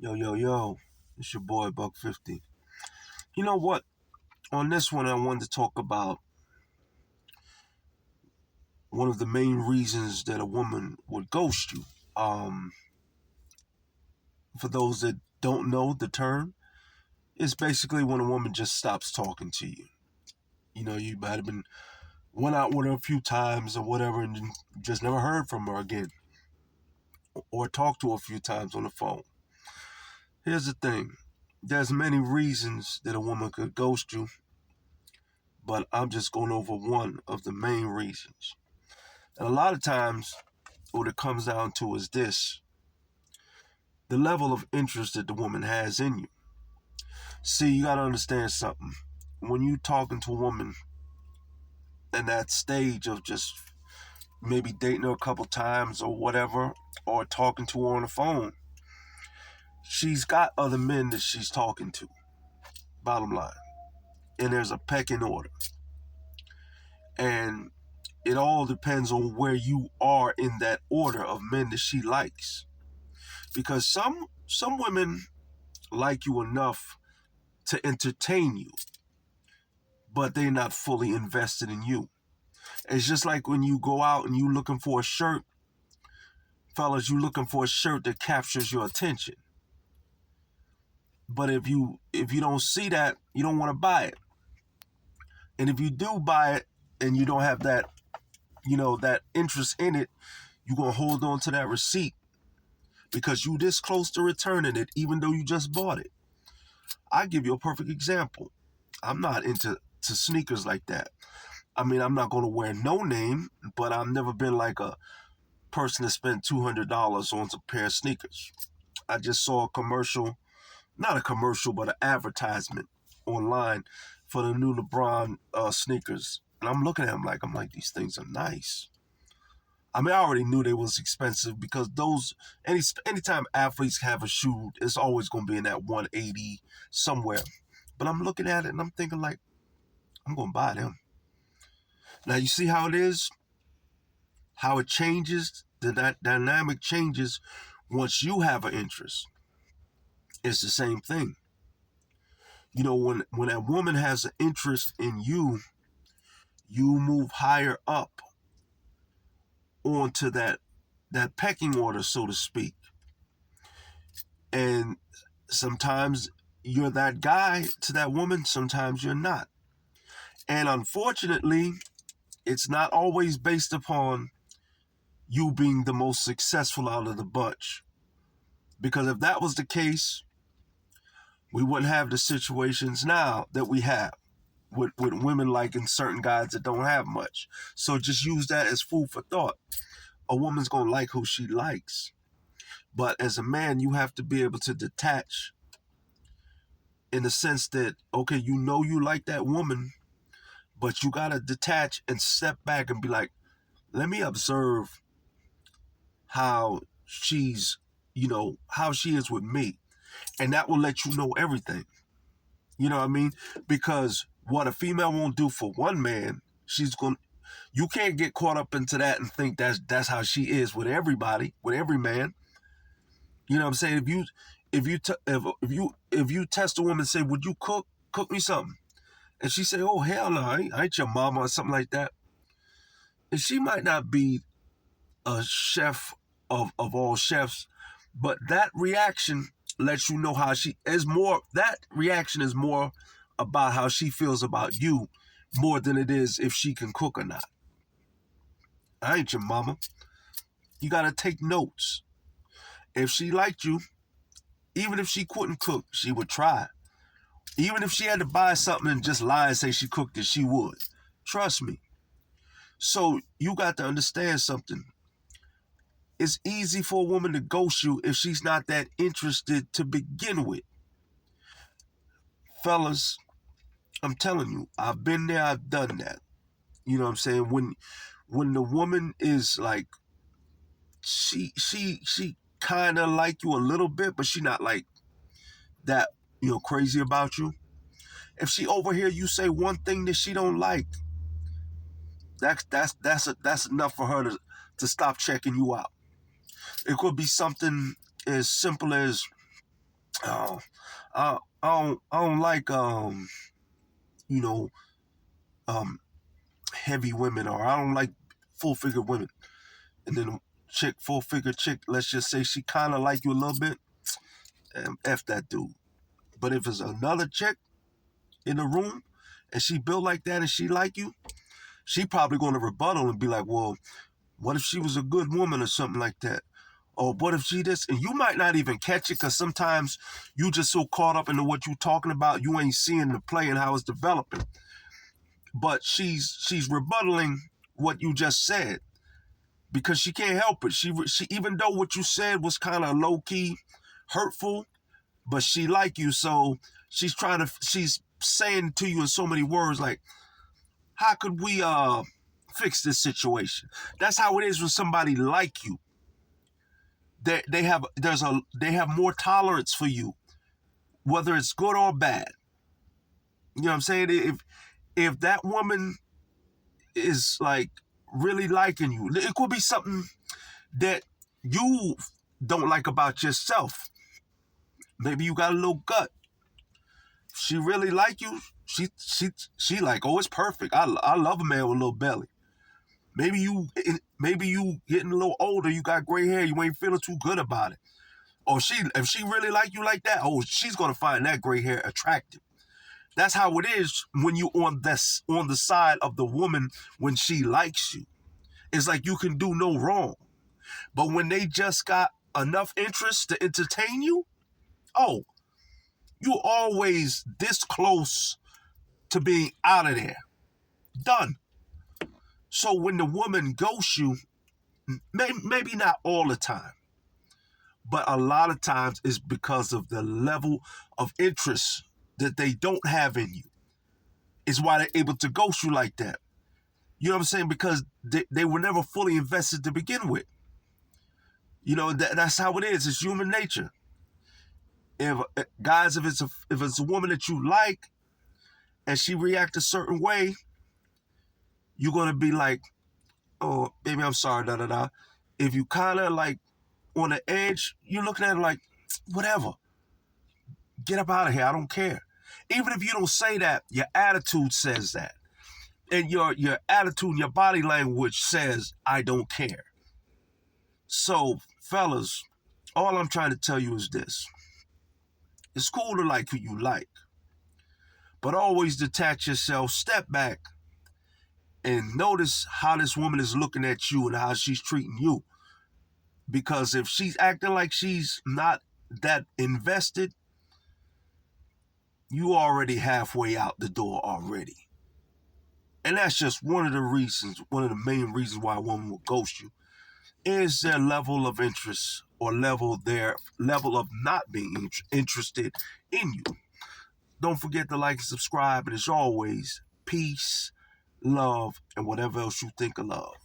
Yo, yo, yo, it's your boy Buck 50. You know what? On this one, I wanted to talk about one of the main reasons that a woman would ghost you. Um, for those that don't know the term, it's basically when a woman just stops talking to you. You know, you might have been went out with her a few times or whatever and just never heard from her again or talked to her a few times on the phone. Here's the thing. There's many reasons that a woman could ghost you, but I'm just going over one of the main reasons. And a lot of times, what it comes down to is this: the level of interest that the woman has in you. See, you got to understand something. When you talking to a woman in that stage of just maybe dating her a couple times or whatever, or talking to her on the phone, she's got other men that she's talking to, bottom line. And there's a pecking order. And it all depends on where you are in that order of men that she likes. Because some women like you enough to entertain you, but they're not fully invested in you. It's just like when you go out and you looking for a shirt, fellas, you looking for a shirt that captures your attention. But if you don't see that, you don't want to buy it. And if you do buy it and you don't have that, that interest in it, you're gonna hold on to that receipt because you this close to returning it, even though you just bought it. I give you a perfect example. I'm not into sneakers like that. I mean, I'm not going to wear no name, but I've never been like a person that spent $200 on a pair of sneakers. I just saw a commercial, not a commercial, but an advertisement online for the new LeBron sneakers. And I'm looking at them like, these things are nice. I mean, I already knew they was expensive because anytime athletes have a shoe, it's always going to be in that 180 somewhere. But I'm looking at it and I'm thinking like, I'm going to buy them. Now you see how it is, how it changes, that dynamic changes once you have an interest. It's the same thing. You know, when a woman has an interest in you, you move higher up onto that pecking order, so to speak. And sometimes you're that guy to that woman, sometimes you're not. And unfortunately, it's not always based upon you being the most successful out of the bunch. Because if that was the case, we wouldn't have the situations now that we have with women liking certain guys that don't have much. So just use that as food for thought. A woman's going to like who she likes. But as a man, you have to be able to detach in the sense that, okay, you like that woman, but you got to detach and step back and be like, let me observe how how she is with me. And that will let you know everything. You know what I mean? Because what a female won't do for one man, you can't get caught up into that and think that's how she is with everybody, with every man. You know what I'm saying? If you test a woman and say, "Would you cook me something?" and she say, "Oh hell no, I ain't your mama," or something like that, and she might not be a chef of all chefs, but that reaction lets you know how she is more. That reaction is more about how she feels about you more than it is if she can cook or not. I ain't your mama. You gotta take notes. If she liked you, even if she couldn't cook, she would try. Even if she had to buy something and just lie and say she cooked it, she would. Trust me. So you got to understand something. It's easy for a woman to ghost you if she's not that interested to begin with. Fellas, I'm telling you, I've been there, I've done that. You know what I'm saying? When the woman is like, she kind of like you a little bit, but she not like that, crazy about you. If she overhear you say one thing that she don't like, that's enough for her to stop checking you out. It could be something as simple as Oh, I don't like you know heavy women, or I don't like full figure women. And then full figure chick, let's just say she kind of like you a little bit, F that dude. But if it's another chick in the room and she built like that and she like you, she probably going to rebuttal and be like, well, what if she was a good woman or something like that? Or what if she this? And you might not even catch it because sometimes you just so caught up into what you talking about, you ain't seeing the play and how it's developing. But she's rebuttaling what you just said because she can't help it. She even though what you said was kind of low key hurtful, but she like you, so she's saying to you in so many words like, how could we fix this situation? That's how it is when somebody like you. They have more tolerance for you, whether it's good or bad. You know what I'm saying? If that woman is like really liking you, it could be something that you don't like about yourself. Maybe you got a little gut. She really like you. She like, oh, it's perfect. I love a man with a little belly. Maybe you getting a little older. You got gray hair. You ain't feeling too good about it. Or if she really like you like that, oh, she's gonna find that gray hair attractive. That's how it is when you on the side of the woman when she likes you. It's like you can do no wrong. But when they just got enough interest to entertain you, oh, you always this close to being out of there. Done. So when the woman ghosts you, maybe not all the time, but a lot of times it's because of the level of interest that they don't have in you. Is why they're able to ghost you like that. You know what I'm saying? Because they were never fully invested to begin with. You know, that's how it is. It's human nature. If guys, if it's a woman that you like and she react a certain way, you're gonna be like, oh, baby, I'm sorry, da da da. If you kind of like on the edge, you're looking at it like, whatever. Get up out of here. I don't care. Even if you don't say that, your attitude says that. And your attitude and your body language says, I don't care. So, fellas, all I'm trying to tell you is this. It's cool to like who you like, but always detach yourself, step back, and notice how this woman is looking at you and how she's treating you. Because if she's acting like she's not that invested, you already halfway out the door already. And that's just one of the main reasons why a woman will ghost you, is their level of interest or their level of not being interested in you. Don't forget to like and subscribe, and as always, peace, love, and whatever else you think of love.